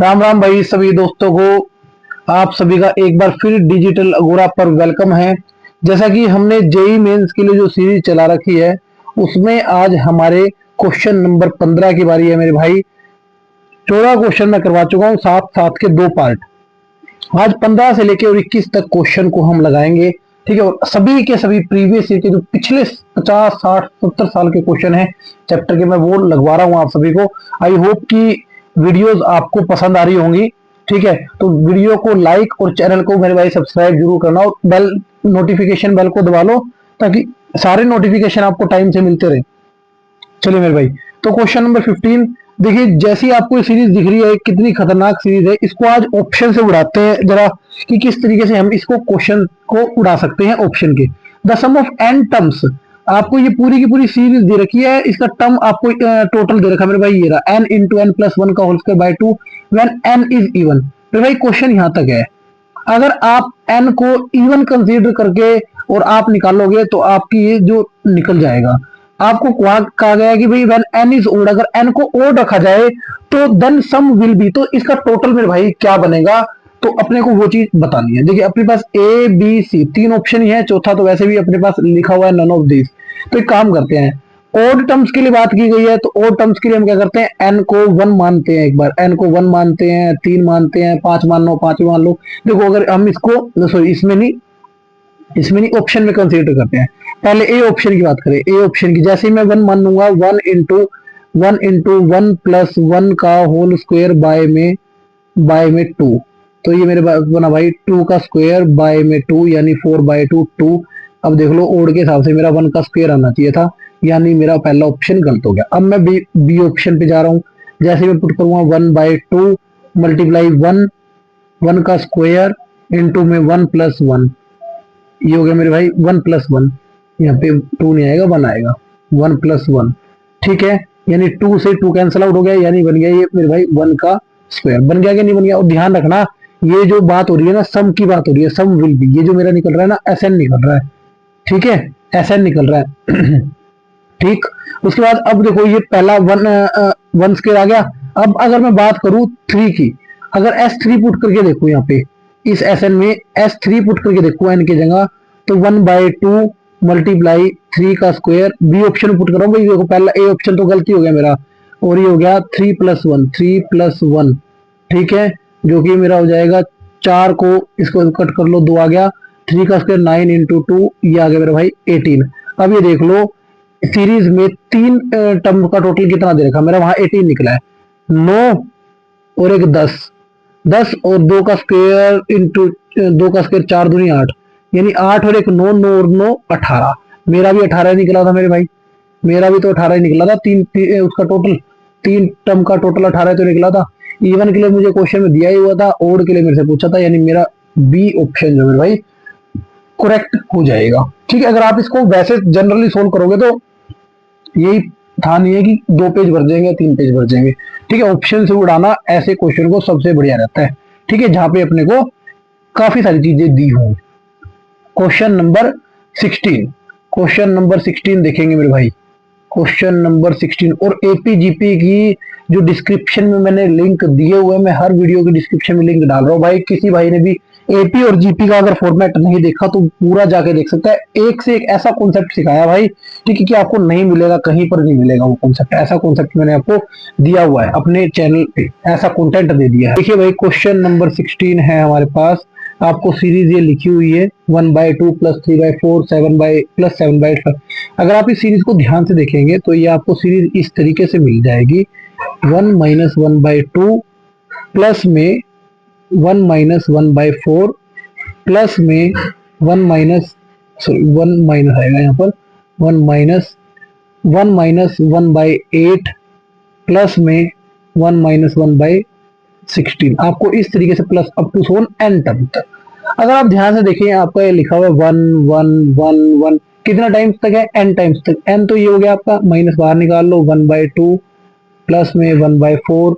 राम राम भाई सभी दोस्तों को। आप सभी का एक बार फिर डिजिटल अगोरा पर वेलकम है। जैसा कि हमने जेई मेंस के लिए जो सीरीज चला रखी है उसमें आज हमारे क्वेश्चन नंबर 15 की बारी है मेरे भाई। 14 क्वेश्चन मैं करवा चुका हूँ, साथ साथ के दो पार्ट। आज 15 से लेकर और 21 तक क्वेश्चन को हम लगाएंगे, ठीक है। और सभी के सभी प्रीवियस ईयर के जो पिछले 50 60 70 साल के क्वेश्चन हैं चैप्टर के, मैं वो लगवा रहा हूँ आप सभी को। आई होप कि वीडियोस आपको पसंद आ रही होंगी, ठीक है। तो वीडियो को लाइक और चैनल को मेरे भाई सब्सक्राइब जरूर करना और बेल नोटिफिकेशन बेल को दबा लो ताकि सारे नोटिफिकेशन आपको टाइम से मिलते रहे। चलिए मेरे भाई, तो क्वेश्चन नंबर 15 देखिए। जैसी आपको ये सीरीज दिख रही है कितनी खतरनाक सीरीज है, इसको आज ऑप्शन से उड़ाते हैं जरा कि किस तरीके से हम इसको क्वेश्चन को उड़ा सकते हैं ऑप्शन के। The sum of n terms, आपको ये पूरी की पूरी सीरीज दे रखी है, इसका टर्म आपको टोटल दे रखा है मेरे भाई, ये रहा n into n plus one का whole square by two when n is even. मेरे भाई क्वेश्चन यहां तक है, अगर आप एन को इवन कंसीडर करके और आप निकालोगे तो आपकी ये जो निकल जाएगा। आपको कहा गया है कि भाई व्हेन एन इज ओड, अगर एन को ओड रखा जाए तो देन सम विल बी, तो इसका टोटल मेरे भाई क्या बनेगा, तो अपने को वो चीज बतानी है। देखिए अपने पास ए बी सी तीन ऑप्शन ही है, चौथा तो वैसे भी अपने पास लिखा हुआ है नन ऑफ दिस। तो एक काम करते हैं, ओड टर्म्स के लिए बात की गई है तो ओड टर्म्स के लिए हम क्या करते हैं, एन को वन मानते हैं, एक बार एन को वन मानते हैं, तीन मानते हैं, पांच मान लो, पांच मान लो। देखो अगर हम इसको सॉरी इसमें नहीं ऑप्शन में कंसीडर करते हैं। पहले ए ऑप्शन की बात करें, ए ऑप्शन की जैसे ही मैं वन मान लूंगा, one into one plus one का होल स्क्वायर बाय में टू। तो ये मेरे बना भाई टू का स्क्वायर बाय में टू यानी फोर बाय टू टू। अब देख लो ओड के हिसाब से मेरा वन का स्क्वायर आना चाहिए था, यानी मेरा पहला ऑप्शन गलत हो गया। अब मैं बी ऑप्शन पे जा रहा हूँ, जैसे मैं पुट करूंगा one by to multiply one, one का स्क्वायर इंटू में वन प्लस वन, ये हो गया मेरे भाई वन प्लस वन। यहाँ पे टू नहीं आएगा, वन आएगा, वन प्लस वन, ठीक है। यानी टू से टू कैंसिल आउट हो गया, यानी बन गया ये मेरे भाई वन का स्क्वायर। बन गया कि नहीं बन गया। और ध्यान रखना ये जो बात हो रही है ना, सम की बात हो रही है, सम विल बी, ये जो मेरा निकल रहा है ना एस एन निकल रहा है, ठीक है, एस एन निकल रहा है ठीक। उसके बाद अब देखो ये पहला वन स्क्वायर आ गया। अब अगर मैं बात करूं थ्री की, अगर एस थ्री पुट करके देखो यहाँ पे इस एस एन में एस थ्री पुट करके देखो एन की जगह, तो one by to multiply three का स्क्वायर, बी ऑप्शन पुट करो भाई। देखो पहला ए ऑप्शन तो गलती हो गया मेरा, और ये हो गया थ्री प्लस वन, ठीक है, जो कि मेरा हो जाएगा चार को इसको कट कर लो, दो आ गया, थ्री का स्क्वायर नाइन इंटू टू, ये आ गया मेरा भाई 18। अब ये देख लो सीरीज में तीन टर्म का टोटल कितना दे रखा, मेरा वहां 18 निकला है, 9 और एक 10, 10 और दो का स्क्वायर इंटू दो का स्क्वायर चार दूनी आठ, यानी आठ और एक नौ, नौ और नौ 18। मेरा भी 18 निकला था मेरे भाई, मेरा भी तो 18 ही निकला था, उसका टोटल तीन टर्म का टोटल 18 तो निकला था। इवन के लिए मुझे क्वेश्चन में दिया ही हुआ था, ओड के लिए मेरे से पूछा था, यानी मेरा बी ऑप्शन जो मेरे भाई करेक्ट हो जाएगा, ठीक है। अगर आप इसको वैसे जनरली सोल्व करोगे तो यही था नहीं है कि दो पेज भर जाएंगे, तीन पेज भर जाएंगे, ठीक है। ऑप्शन से उड़ाना ऐसे क्वेश्चन को सबसे बढ़िया रहता है, ठीक है, जहां पे अपने को काफी सारी चीजें दी हों। क्वेश्चन नंबर 16, क्वेश्चन नंबर 16 देखेंगे मेरे भाई, क्वेश्चन नंबर 16। और एपीजीपी की जो डिस्क्रिप्शन में मैंने लिंक दिए हुए, मैं हर वीडियो की डिस्क्रिप्शन में लिंक डाल रहा हूँ भाई। किसी भाई ने भी एपी और जीपी का अगर फॉर्मेट नहीं देखा तो पूरा जाके देख सकता है, एक से एक ऐसा कॉन्सेप्ट सिखाया भाई, ठीक है, कि आपको नहीं मिलेगा, कहीं पर नहीं मिलेगा वो कॉन्सेप्ट। ऐसा कॉन्सेप्ट मैंने आपको दिया हुआ है अपने चैनल पे, ऐसा कंटेंट दे दिया है। देखिए भाई क्वेश्चन नंबर 16 है हमारे पास, आपको सीरीज ये लिखी हुई है one by two plus three by four seven by plus seven by. अगर आप इस सीरीज को ध्यान से देखेंगे तो ये आपको सीरीज इस तरीके से मिल जाएगी, one minus one by two plus में one minus one by four plus में वन माइनस आएगा यहाँ पर one minus one by eight plus में वन माइनस वन बाय 16। आपको इस तरीके से प्लस अप टू सोन एन टर्म तक। अगर आप ध्यान से देखिए आपका ये लिखा हुआ है वन वन वन वन, कितना टाइम्स तक है, एन टाइम्स तक। एन तो ये हो गया आपका, माइनस बाहर निकाल लो, वन बाय टू प्लस में वन बाय फोर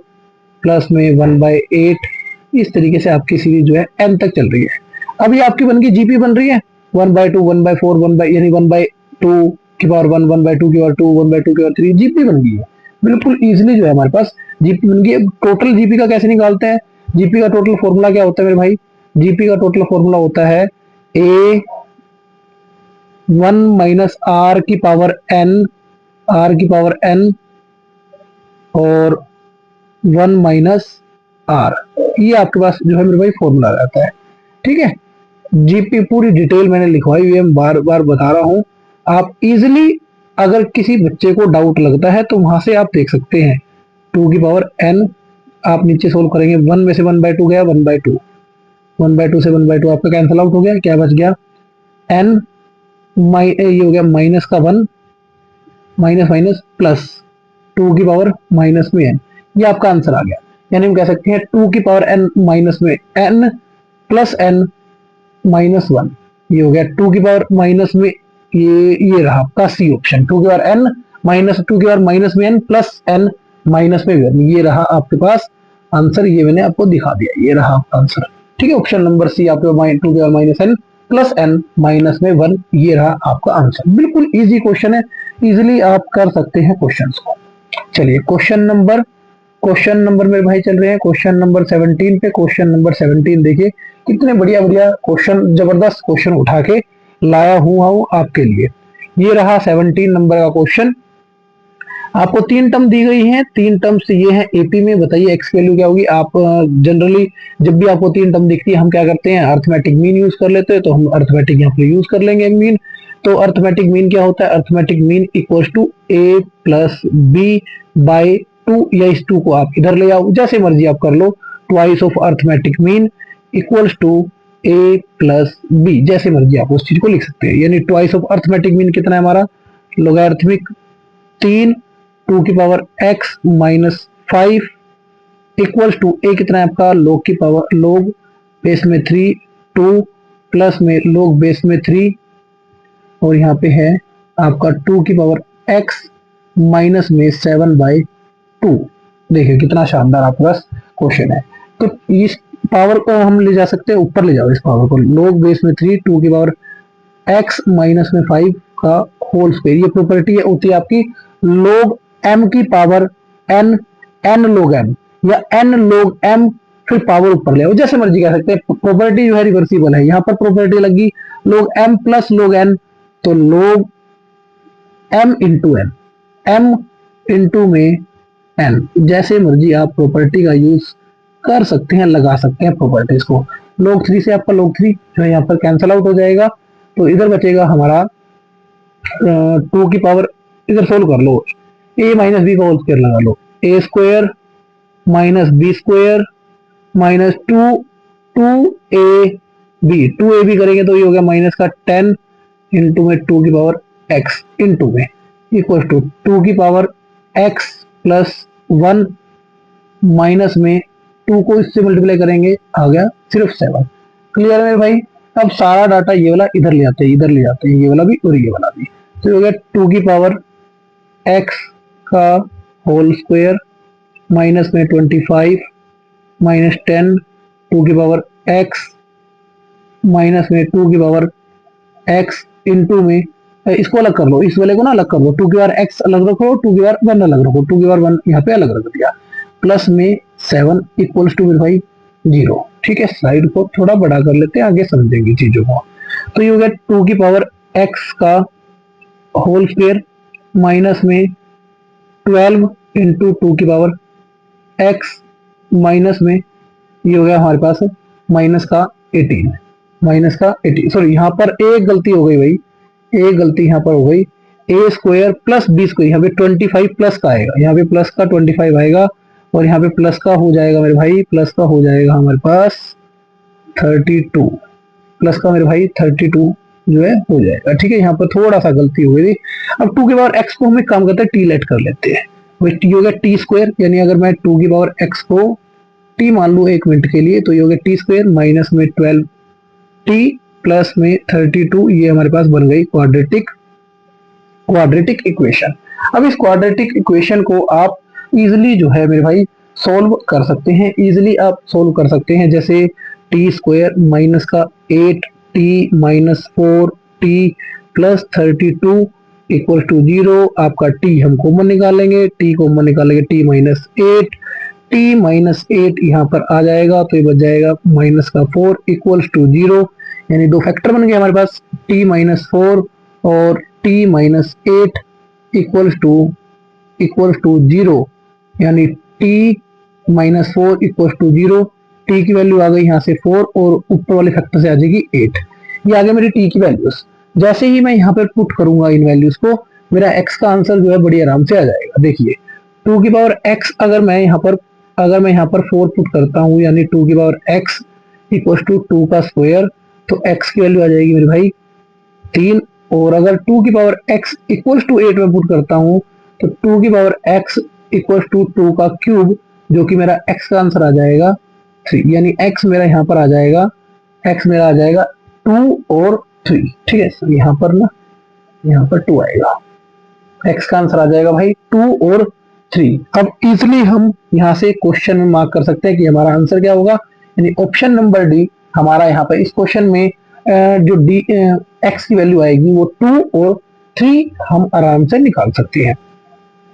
प्लस में वन बाय एट, इस तरीके से आपकी सीरीज जो है एन तक चल रही है। अब ये आपकी बन गई जीपी बन रही है, one by two one by four one by, यानी वन बाय टू की power one, one by two की power two, one by two की पावर थ्री, जीपी बन गई है। बिल्कुल इजीली जो है हमारे पास जीपी, टोटल जीपी का कैसे निकालते हैं? जीपी का टोटल फॉर्मूला क्या होता है मेरे भाई? जीपी का टोटल फॉर्मूला होता है ए 1 माइनस आर की पावर एन, आर की पावर एन और 1 माइनस आर, ये आपके पास जो है मेरे भाई फॉर्मूला रहता है। ठीक है, जीपी पूरी डिटेल मैंने लिखवाई हुई है, बार बार बता रहा हूं। आप इजिली अगर किसी बच्चे को डाउट लगता है तो वहां से आप देख सकते हैं। 2 की पावर एन आप नीचे सोल्व करेंगे, 1 में से 1/2 गया, 1/2, 1/2 से 1/2 आपका कैंसिल आउट हो गया, क्या बच गया? एन ये हो गया माइनस का 1, माइनस माइनस प्लस 2 की पावर माइनस में एन, ये आपका आंसर आ गया। यानी हम कह सकते हैं 2 की पावर एन माइनस में एन प्लस एन माइनस 1, ये हो गया 2 की पावर माइनस में ये रहा आपका सी ऑप्शन, 2 की पावर एन माइनस 2 की पावर माइनस में एन प्लस एन माइनस में वन, ये रहा आपके पास आंसर, ये मैंने आपको दिखा दिया, ये रहा आपका आंसर। ठीक है, ऑप्शन नंबर सी आपके 2 की power minus n plus n minus में 1, ये रहा आपका आंसर। बिल्कुल इजी क्वेश्चन है, इजिली आप कर सकते हैं क्वेश्चंस को। चलिए क्वेश्चन नंबर मेरे भाई चल रहे हैं क्वेश्चन नंबर 17 पे। क्वेश्चन नंबर 17 देखिए कितने बढ़िया बढ़िया क्वेश्चन, जबरदस्त क्वेश्चन उठा के लाया हुआ हूं आपके लिए। ये रहा 17 नंबर का क्वेश्चन। आपको 3 टर्म दी गई हैं, 3 टर्म्स ये हैं एपी में, बताइए एक्स की वैल्यू क्या होगी। आप जनरली जब भी आपको 3 टर्म दिखती है हम क्या करते हैं, अर्थमेटिक मीन यूज कर लेते हैं, तो हम अर्थमेटिक यहाँ पे यूज कर लेंगे मीन। तो अर्थमेटिक मीन क्या होता है? Arithmetic mean equals to a plus b by 2, या इस 2 को आप इधर ले आओ, जैसे मर्जी आप कर लो। Twice of arithmetic mean equals to a plus b, जैसे मर्जी आप उस चीज को लिख सकते हैं। यानी ट्वाइस ऑफ अर्थमेटिक मीन कितना है हमारा? लोगैरिथमिक 3 2 की power x minus 5 equals to a कितना है आपका? लोग की पावर लोग बेस में 3 2 प्लस में लोग बेस में 3 और यहाँ पे है आपका 2 की पावर x माइनस में 7/2। देखिए कितना शानदार आपके पास क्वेश्चन है। तो इस पावर को हम ले जा सकते हैं ऊपर, ले जाओ इस पावर को, लोग बेस में 3 2 की पावर x माइनस में 5 का होल स्क्वायर। ये प्रॉपर्टी होती है आपकी लोग m की पावर n, n लोग m या n लोग m, फिर पावर ऊपर ले आओ, जैसे मर्जी कह सकते हैं। प्रॉपर्टी जो है रिवर्सिबल है। यहाँ पर प्रॉपर्टी लगी लोग m प्लस लोग n, तो लोग m into n, m into में n, जैसे मर्जी आप प्रॉपर्टी का यूज कर सकते हैं, लगा सकते हैं प्रॉपर्टीज को। लोग 3 से आपका लोग 3 जो है यहाँ पर कैंसिल आउट हो जाएगा, तो इधर बचेगा हमारा 2 की पावर, इधर सोल्व कर लो, a माइनस बी का होल स्क्वायर लगा लो, a square minus b square minus 2ab करेंगे तो ये हो गया माइनस का 10 इंटू में 2 की पावर x इंटू में इक्वल टू 2 की पावर x प्लस 1 माइनस में 2 को इससे मल्टीप्लाई करेंगे, आ गया सिर्फ 7। क्लियर है मेरे भाई? अब सारा डाटा ये वाला इधर ले आते हैं, इधर ले आते हैं, ये वाला भी और ये वाला भी, तो ये हो गया 2 की पावर x का होल स्क्वायर माइनस में 25 माइनस 10 2 की पावर x माइनस में 2 की पावर x इंटू में, इसको अलग कर लो, इस वाले को ना अलग कर लो, 2 की पावर x अलग रखो, 2 की पावर 1 अलग रखो, 2 की पावर 1 यहाँ पे अलग रख दिया, प्लस में 7 इक्वल्स टू मेरे भाई 0। ठीक है, स्लाइड को थोड़ा बड़ा कर लेते हैं, आगे समझेंगे चीजों को। तो ये हो गया 2 की पावर x का होल स्क्वायर माइनस में 12 इंटू 2 की पावर x माइनस में ये हो गया हमारे पास माइनस का 18, माइनस का 18, सॉरी यहाँ पर एक गलती हो गई भाई, एक गलती यहाँ पर हो गई, ए स्क्वायर प्लस बी स्क्वायर, यहाँ पे 25 प्लस का आएगा, यहाँ पे प्लस का 25 आएगा और यहाँ पे प्लस का हो जाएगा मेरे भाई, प्लस का हो जाएगा हमारे पास 32, प्लस का मेरे भाई 32 जो है हो जाएगा। ठीक है, यहाँ पर थोड़ा सा गलती हो गई। अब 2 की पावर x को हम एक काम करते हैं, टी लेट कर लेते हैं, टी हो गया टी स्क्वायर, यानी अगर मैं 2 की पावर x को टी मान लू 1 मिनट के लिए, तो ये हो गया टी स्क्वायर माइनस में 12 टी प्लस में 32, ये हमारे पास बन गई क्वाड्रेटिक इक्वेशन। अब इस क्वाड्रेटिक इक्वेशन को आप इजिली जो है मेरे भाई सोल्व कर सकते हैं, इजिली आप सोल्व कर सकते हैं। जैसे टी स्क्वायर माइनस का 8 t minus 4 t plus 32 equal to 0, आपका t हम कॉमन निकालेंगे, t कॉमन निकालेंगे t माइनस 8, t माइनस 8 यहाँ पर आ जाएगा तो ये बच जाएगा माइनस का 4 इक्वल्स टू 0, यानी दो फैक्टर बन गए हमारे पास, t माइनस 4 और t माइनस 8 इक्वल्स टू 0, यानी t minus 4 equals to 0, t की वैल्यू आ गई यहाँ से 4 और ऊपर वाले फैक्टर से आ जाएगी 8। ये आ गया मेरी t की वैल्यूज। जैसे ही मैं यहाँ पर पुट करूंगा इन वैल्यूज को, मेरा x का आंसर जो है बड़ी आराम से आ जाएगा। देखिए 2 की पावर x अगर मैं यहाँ पर 4 पुट करता हूँ, यानी 2 की पावर x इक्वल टू 2 का स्क्वायर, तो x की वैल्यू आ जाएगी मेरे भाई 3। और अगर 2 की पावर x इक्वल टू 8 में पुट करता हूँ तो 2 की पावर x इक्वल टू 2 का क्यूब, जो कि मेरा x का आंसर आ जाएगा 3, यानी x मेरा यहाँ पर आ जाएगा, x मेरा आ जाएगा 2 और 3। ठीक है, यहाँ पर 2 आएगा, x का आंसर आ जाएगा भाई 2 और 3। अब इजिली हम यहाँ से क्वेश्चन में मार्क कर सकते हैं कि हमारा आंसर क्या होगा, यानी ऑप्शन नंबर डी हमारा यहाँ पर इस क्वेश्चन में जो डी x की वैल्यू आएगी वो 2 और 3 हम आराम से निकाल सकते हैं।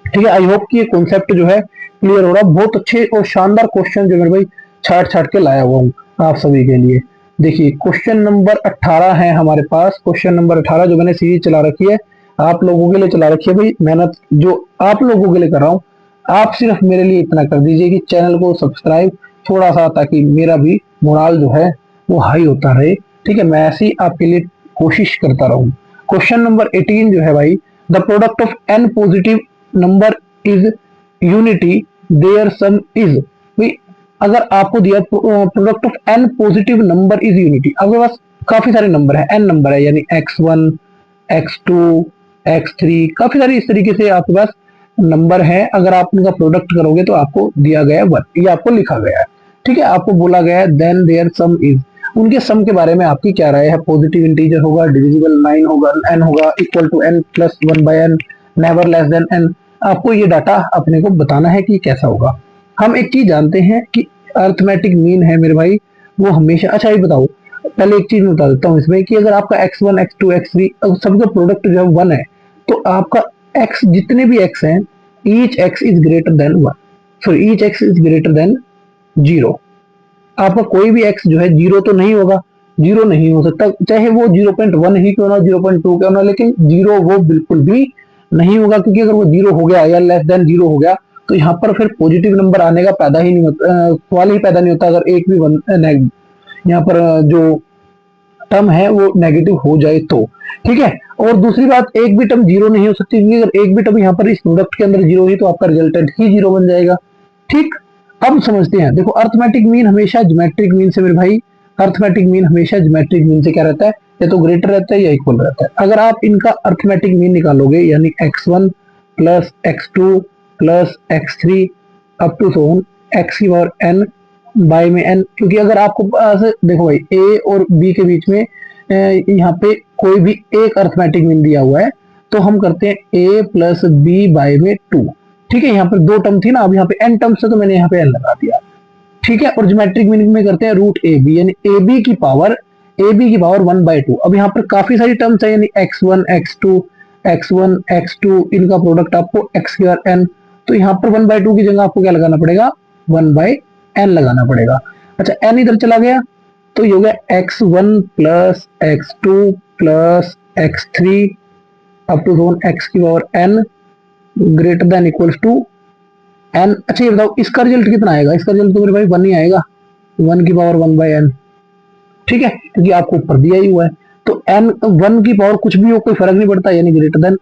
ठीक है, आई होप कि ये कॉन्सेप्ट जो है क्लियर हो रहा। बहुत अच्छे और शानदार क्वेश्चन जो मेरे भाई छाट के लाया हुआ हूँ आप सभी के लिए। देखिए क्वेश्चन नंबर 18 है हमारे पास, क्वेश्चन नंबर 18 जो मैंने सीरीज चला रखी है, आप लोगों के लिए चला रखी है भाई, मेहनत जो आप लोगों के लिए कर रहा हूँ, आप सिर्फ मेरे लिए इतना कर दीजिए कि चैनल को सब्सक्राइब थोड़ा सा, ताकि मेरा भी मोराल जो है वो हाई होता रहे। ठीक है, मैं ऐसी आपके लिए कोशिश करता रहूं। क्वेश्चन नंबर 18 जो है भाई, the product of n positive number is unity, their sum is. भाई अगर आपको दिया product of n positive number is unity, आपके पास काफी सारे नंबर है, n नंबर है, यानी x1 x2 x3, काफी सारी इस तरीके से आपके पास नंबर है। अगर आप इनका प्रोडक्ट करोगे तो आपको दिया गया है 1, ये आपको लिखा गया है। ठीक है, आपको बोला गया है देन देयर सम इज, उनके सम के बारे में आपकी क्या राय है। पॉजिटिव इंटीजर होगा, डिविजिबल 9 होगा, n होगा, equal to n plus 1/n, never less than n। आपको ये डाटा अपने को बताना है कि कैसा होगा। हम एक चीज जानते हैं कि अर्थमेटिक मीन है मेरे भाई वो हमेशा, अच्छा ये बताओ पहले एक चीज मैं बता देता हूँ इसमें कि अगर आपका x1 x2 x3 सबका प्रोडक्ट जो है 1 है, तो आपका x जितने भी x हैं, each x is greater than 1, sorry each x is greater than 0। आपका कोई भी x जो है 0 तो नहीं होगा, 0 नहीं हो सकता, चाहे वो 0.1 ही क्यों ना, 0.2 क्यों ना, लेकिन 0 वो बिल्कुल भी नहीं होगा, क्योंकि अगर वो 0 हो गया या लेस देन 0 हो गया तो यहाँ पर फिर पॉजिटिव नंबर आने का पैदा ही नहीं होता, सवाल ही पैदा नहीं होता अगर एक भी यहाँ पर जो टर्म है वो नेगेटिव हो जाए तो। ठीक है, और दूसरी बात, एक भी टर्म 0 नहीं हो सकती, क्योंकि अगर एक भी टर्म यहाँ पर इस प्रोडक्ट के अंदर 0 ही तो आपका रिजल्टेंट ही 0 बन जाएगा। ठीक, अब समझते हैं। देखो अर्थमेटिक मीन हमेशा ज्योमेट्रिक मीन से मेरे भाई, अर्थमेटिक मीन हमेशा ज्योमेट्रिक मीन से क्या रहता है, या तो ग्रेटर रहता है या इक्वल रहता है। अगर आप इनका अर्थमेटिक मीन निकालोगे, यानी x1 plus x2 plus x3 up to so on x की पावर n बाय में n, क्योंकि अगर आपको देखो भाई a और b के बीच में यहाँ पे कोई भी एक अर्थमेटिक मीन दिया हुआ है, तो हम करते हैं a प्लस बी बाय में 2। ठीक है, यहाँ पर 2 टर्म थी ना, अब यहाँ पे n टर्म से तो मैंने यहाँ पे n लगा दिया। ठीक है, और ज्योमेट्रिक मीनिंग में करते हैं रूट ए बी, यानी ए बी की पावर 1/2। अब यहाँ पर काफी सारी टर्म्स है, यानी x1 x2 इनका प्रोडक्ट आपको x की पावर n, तो यहाँ पर 1/2 की जगह आपको क्या लगाना पड़ेगा, 1/n लगाना पड़ेगा। अच्छा n इधर चला गया तो ये हो गया x1 plus x2 plus x3 up to जोन x की power n greater than equals to n। अच्छा ये बताओ इसका रिजल्ट कितना आएगा, इसका रिजल्ट तो मेरे भाई 1 ही आएगा, 1 की पावर 1/n। ठीक है, क्योंकि आपको ऊपर दिया ही हुआ है, तो n 1 की पावर कुछ भी हो कोई फर्क नहीं पड़ता, यानी ग्रेटर देन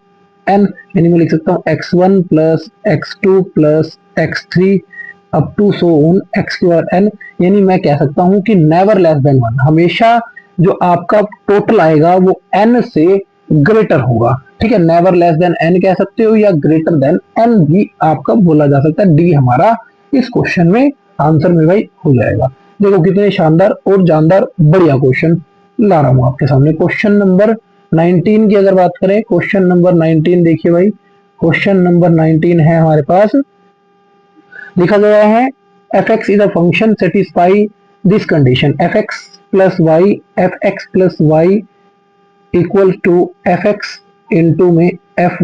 n, यानी मैं लिख सकता हूँ x1 plus x2 plus x3 up to so on x की पावर n, यानी मैं कह सकता हूँ कि नेवर लेस देन 1, हमेशा जो आपका टोटल आएगा वो n से ग्रेटर होगा। ठीक है, नेवर लेस देन n कह सकते हो या ग्रेटर देन n भी आपका बोला जा सकता है। डी हमारा इस क्वेश्चन में आंसर में भाई हो जाएगा। देखो कितने शानदार और जानदार बढ़िया क्वेश्चन ला रहा हूं आपके सामने। क्वेश्चन नंबर 19 की अगर बात करें, क्वेश्चन नंबर 19 देखिए भाई, क्वेश्चन नंबर 19 है हमारे पास, लिखा गया है fx is a function satisfy this condition, fx plus y equal to fx into में एफ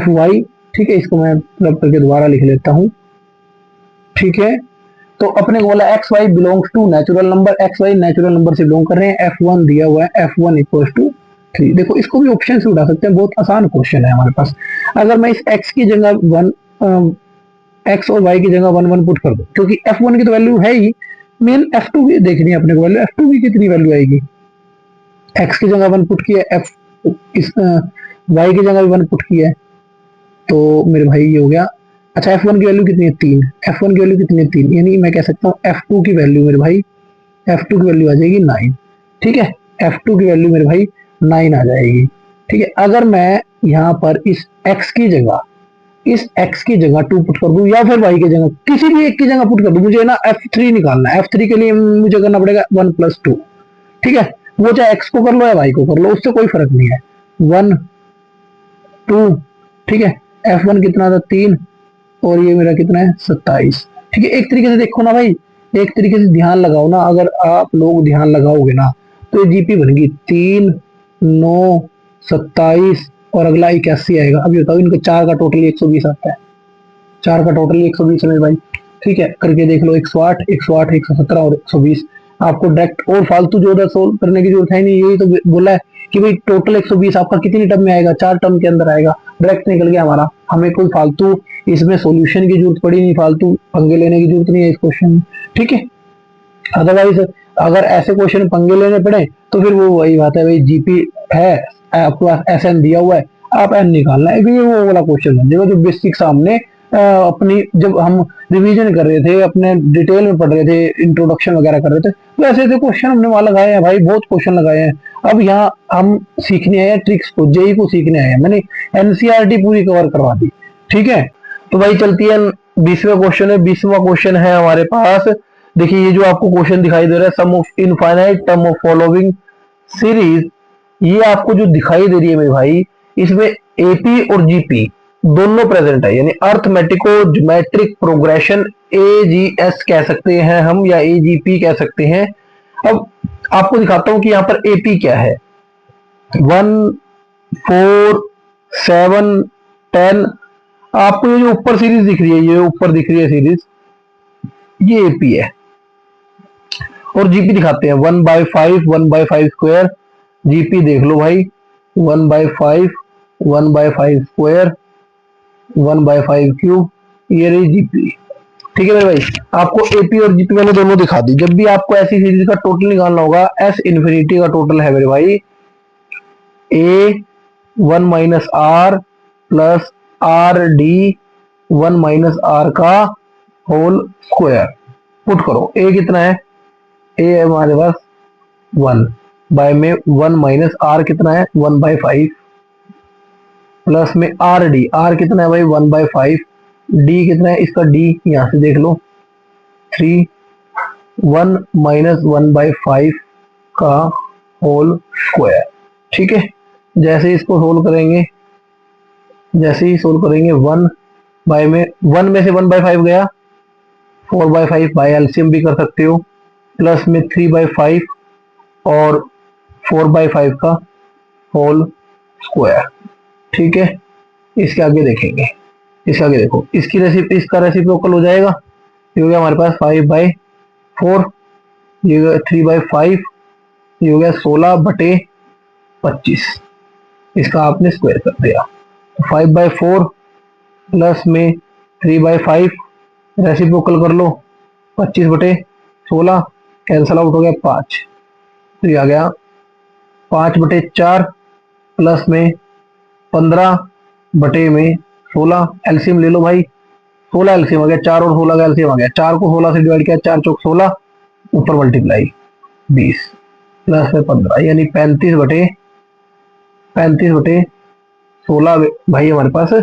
वाई, ठीक है, इसको मैं रब करके दोबारा लिख लेता हूं, ठीक है। तो अपने को बोला x y belongs to natural number, x y natural number से बिलोंग कर रहे हैं, F1 दिया हुआ है, F1 इक्वल्स टू 3। देखो इसको भी ऑप्शन से उठा सकते हैं, बहुत आसान क्वेश्चन है हमारे पास। अगर मैं इस x की जगह x और y की जगह 1 1 पुट कर दूं, क्योंकि F1 की तो वैल्यू है ही, मेन F2 की देखनी है अपने को वैल्यू, F2 की कितनी वैल्यू आएगी। x की जगह 1 पुट किया, y की जगह भी 1 पुट किया है, तो मेरे भाई ये हो गया। अच्छा F1 की वैल्यू कितनी है 3, F1 की वैल्यू कितनी है 3, यानी मैं कह सकता हूँ F2 की वैल्यू मेरे भाई, F2 की वैल्यू आ जाएगी 9, ठीक है। F2 की वैल्यू मेरे भाई 9 आ जाएगी, ठीक है। अगर मैं यहाँ पर इस x की जगह 2 पुट कर दूं, या फिर y की जगह किसी भी एक की जगह पुट कर दूं, मुझे ना F3 निकालना है, F3 के लिए मुझे करना पड़ेगा 1 + 2, ठीक है। वो चाहे x को कर लो या y को कर लो, उससे कोई फर्क नहीं है, 1 2, ठीक है। F1 कितना था 3, और ये मेरा कितना है 27, ठीक है। एक तरीके से देखो ना भाई, एक तरीके से ध्यान लगाओ ना, अगर आप लोग ध्यान लगाओगे ना, तो ये जीपी बन गई 3 9 27 और अगला 81 आएगा। अभी बताओ इनका 4 का टोटल 120 आता है, 4 का टोटल 120 है मेरे भाई, ठीक है। करके देख लो 108 108 117 और 120। आपको डायरेक्ट और फालतू जो सोल्व करने की जरूरत है नहीं, यही तो बोला है कि भाई टोटल 120 आपका कितनी टर्म में आएगा, 4 टर्म के अंदर आएगा, डायरेक्ट निकल गया हमारा। हमें कोई फालतू इसमें सॉल्यूशन की जरूरत पड़ी नहीं, फालतू पंगे लेने की जरूरत नहीं है इस क्वेश्चन में, ठीक है। अदरवाइज अगर ऐसे क्वेश्चन पंगे लेने पड़े तो फिर वो वही बात है भाई, जीपी है आपके पास, एसएन दिया हुआ है, आप एन निकालना है, फिर वो वाला क्वेश्चन बन जाएगा जो बेसिक्स हमने अपनी जब हम रिवीजन कर रहे थे, अपने डिटेल में पढ़ रहे थे, इंट्रोडक्शन वगैरह कर रहे थे, तो ऐसे ऐसे क्वेश्चन हमने वहां लगाए हैं भाई, बहुत क्वेश्चन लगाए हैं। अब यहाँ हम सीखने आए हैं ट्रिक्स को, जेई को सीखने आए हैं, मैंने एनसीईआरटी पूरी कवर करवा दी, ठीक है। तो भाई चलती है 20वां क्वेश्चन है। 20वां क्वेश्चन है हमारे पास, देखिए ये जो आपको क्वेश्चन दिखाई दे रहा है, sum of infinite term of following series, ये आपको जो दिखाई दे रही है मेरे भाई, इसमें एपी और जीपी दोनों प्रेजेंट है, यानी अर्थमेटिको ज्योमेट्रिक प्रोग्रेशन एजीएस कह सकते हैं हम, या एजीपी कह सकते हैं। अब आपको दिखाता हूं कि यहां पर एपी क्या है। 1 4 7 10, आपको ये जो ऊपर सीरीज दिख रही है, ये ऊपर दिख रही है सीरीज, ये एपी है। और जीपी दिखाते हैं 1/5 1/5 स्क्वायर, जीपी देख लो भाई 1/5 1/5 स्क्वायर 1/5 क्यूब, ये रही जीपी, ठीक है मेरे भाई। आपको एपी और जीपी मैंने दोनों दिखा दी। जब भी आपको ऐसी सीरीज का टोटल निकालना होगा, एस इन्फिनिटी का टोटल है मेरे भाई ए 1 - r plus R D 1 - r का होल स्क्वायर, पुट करो। ए कितना है, ए हमारे पास 1 बाय में 1 - r कितना है 1/5 प्लस में आर डी, आर कितना है भाई 1/5, डी कितना है इसका, डी यहां से देख लो 3 1 - 1/5 का होल स्क्वायर, ठीक है। जैसे इसको सोल्व करेंगे, जैसे ही सोल्व करेंगे 1 बाय में 1 में से 1/5 गया, 4/5 बाय एलसीएम भी कर सकते हो, प्लस में 3/5 और 4/5 का होल स्क्वायर, ठीक है। इसके आगे देखेंगे, इसके आगे देखो, इसका रेसिप्रोकल हो जाएगा, ये हो गया हमारे पास 5/4, ये हो गया 3/5, ये हो गया 16/25, इसका आपने स्क्वायर कर दिया। 5/4 प्लस में 3/5 रेसिप्रोकल कर लो, 25/16 कैंसल आउट हो गया 5, तो ये आ गया 5/4 प्लस में 15/16, एलसीएम ले लो भाई, 16 एलसीएम आ गया, 4 और 16 का एलसीएम आ गया, 4 को 16 से डिवाइड किया, 4 चौक 16, ऊपर मल्टीप्लाई 20 प्लस में 15, यानी 35/16 भाई हमारे पास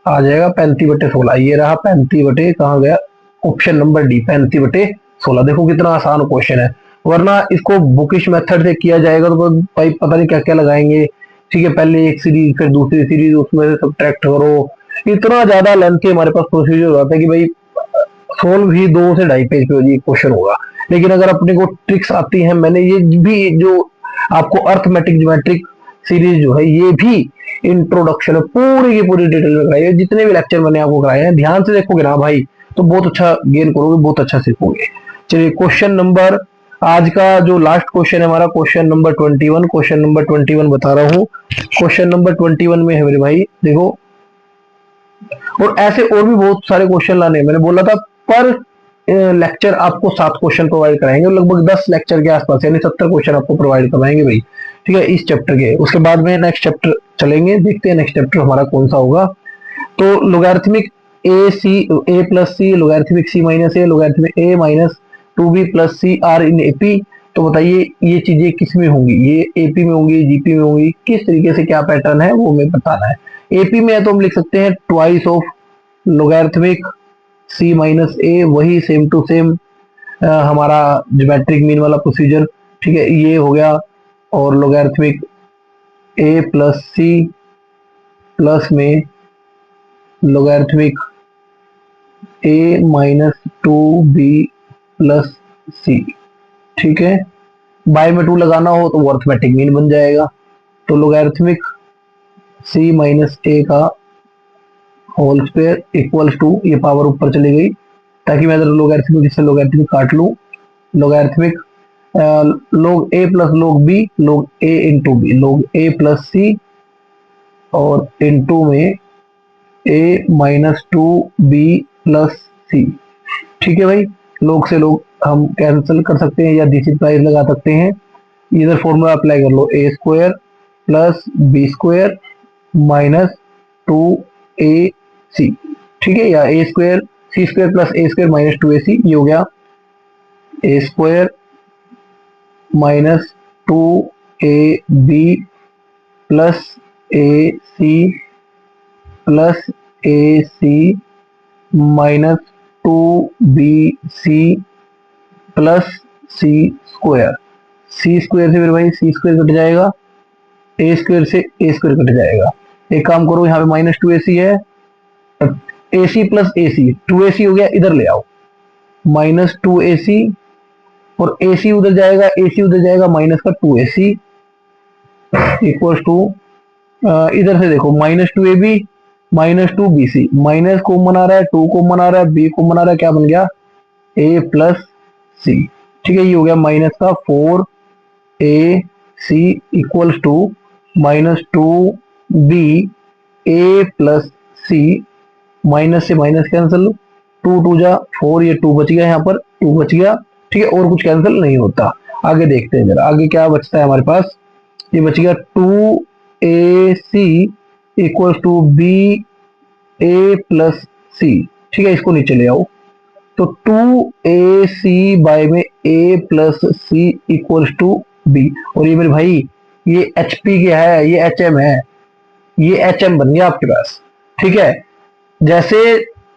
आ जाएगा 35/16। ये रहा 35 कहाँ गया, ऑप्शन नंबर डी 35/16। देखो कितना आसान क्वेश्चन है, वरना इसको बुकिश मेथड से किया जाएगा तो भाई पता नहीं क्या क्या लगाएंगे, ठीक है। पहले एक सीरीज फिर दूसरी सीरीज, उसमें से सब्ट्रैक्ट करो, इतना ज्यादा लेंथी हमारे पास प्रोसीजर हो जाता है कि भाई सोल्व भी 2 से 2.5 पेज पे क्वेश्चन होगा। लेकिन अगर अपने को ट्रिक्स आती हैं, मैंने ये भी जो आपको अर्थमेटिक ज्योमेट्रिक सीरीज जो है, ये भी इंट्रोडक्शन पूरी की पूरी डिटेल में कराई है। जितने भी लेक्चर मैंने आपको कराए हैं ध्यान से देखोगे ना भाई तो बहुत अच्छा गेन करोगे, बहुत अच्छा सीखोगे। चलिए क्वेश्चन नंबर, आज का जो लास्ट क्वेश्चन है हमारा क्वेश्चन नंबर 21, क्वेश्चन नंबर 21 बता रहा हूँ। क्वेश्चन नंबर 21 में है मेरे भाई देखो, और ऐसे और भी बहुत सारे क्वेश्चन लाने हैं। मैंने बोला था पर लेक्चर आपको 7 क्वेश्चन प्रोवाइड कराएंगे, लगभग 10 लेक्चर के आसपास, यानी 70 क्वेश्चन आपको प्रोवाइड करवाएंगे भाई, ठीक है, इस चैप्टर के। उसके बाद में नेक्स्ट चैप्टर चलेंगे, देखते हैं नेक्स्ट चैप्टर हमारा कौन सा होगा। तो logarithmic a plus c, logarithmic c minus a, logarithmic a minus 2b plus c are in AP. तो बताइए ये चीजें किस में होंगी, ये एपी में होंगी, जीपी में होंगी, किस तरीके से क्या पैटर्न है वो हमें बताना है। एपी में है तो हम लिख सकते हैं twice of logarithmic c minus a, वही सेम टू सेम हमारा ज्योमेट्रिक मीन वाला प्रोसीजर, ठीक है, ये हो गया। और logarithmic a plus c plus में logarithmic a minus 2b plus c, ठीक है। बाय में 2 लगाना हो तो वो अर्थमेटिक मीन बन जाएगा। तो लोगैरिथमिक सी माइनस ए का होल स्क्वायर इक्वल्स टू, ये पावर ऊपर चली गई ताकि मैं लोगैरिथमिक जिससे लोगैरिथमिक काट लूं, लोगैरिथमिक लोग ए प्लस लोग बी, लोग ए इंटू बी, लोग ए प्लस सी और इंटू में ए माइनस 2b प्लस सी, ठीक है भाई। लोग से लोग हम कैंसिल कर सकते हैं या डीसी प्राइस लगा सकते हैं। इधर फॉर्मूला अप्लाई कर लो, a square plus b square minus 2ac, ठीक है, या a square c square plus a square minus 2ac, ये हो गया a square minus 2ab plus ac plus ac minus 2bc plus c square. C square से मेरे भाई सी square cut जाएगा, ए स्क्वायर से ए स्क्वायर कट जाएगा। एक काम करो, यहाँ पे माइनस 2ac है, ac प्लस ac, 2ac हो गया, इधर ले आओ माइनस 2ac, और ac उधर जाएगा, ac उधर जाएगा, माइनस का 2ac इक्वल टू, इधर से देखो minus 2ab minus 2bc, minus common आ रहा है, 2 कॉमन आ रहा है, b कॉमन आ रहा है, क्या बन गया a प्लस सी, ठीक है, ये हो गया माइनस का 4ac equals to minus 2b a plus c, minus से माइनस कैंसिल, 2 2 जा 4, ये 2 बच गया, यहाँ पर 2 बच गया, ठीक है, और कुछ कैंसिल नहीं होता। आगे देखते हैं जरा, आगे क्या बचता है हमारे पास, ये बच गया 2ac equals to b a plus c, ठीक है, इसको नीचे ले आओ। तो 2ac बाय में a plus c equals to b, और ये मेरे भाई ये hp क्या है, ये hm है, ये hm बन गया आपके पास, ठीक है। जैसे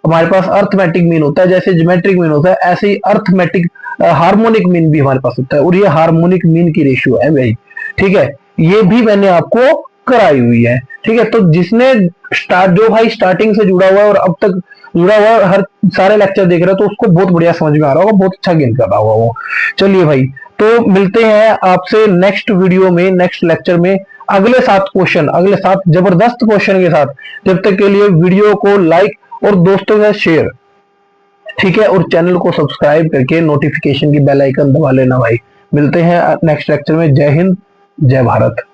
हमारे पास अर्थमेटिक मीन होता है, जैसे ज्योमेट्रिक मीन होता है, ऐसे ही अर्थमेटिक हार्मोनिक मीन भी हमारे पास होता है, और ये हार्मोनिक मीन की रेशियो है भाई, ठीक है, ये भी मैंने आपको कराई हुई है, ठीक है। तो जिसने जो भाई स्टार्टिंग से जुड़ा हुआ है और अब तक जुड़ा हुआ है, हर सारे लेक्चर देख रहा है, तो उसको बहुत बढ़िया समझ में आ रहा होगा, बहुत अच्छा गेन कर रहा होगा वो। चलिए भाई, तो मिलते हैं आपसे नेक्स्ट वीडियो में, नेक्स्ट लेक्चर में, अगले 7 क्वेश्चन, अगले 7 जबरदस्त क्वेश्चन के साथ। जब तक के लिए वीडियो को लाइक और दोस्तों के साथ शेयर, ठीक है, और चैनल को सब्सक्राइब करके नोटिफिकेशन की बेल आइकन दबा लेना भाई। मिलते हैं नेक्स्ट लेक्चर में। जय हिंद, जय भारत।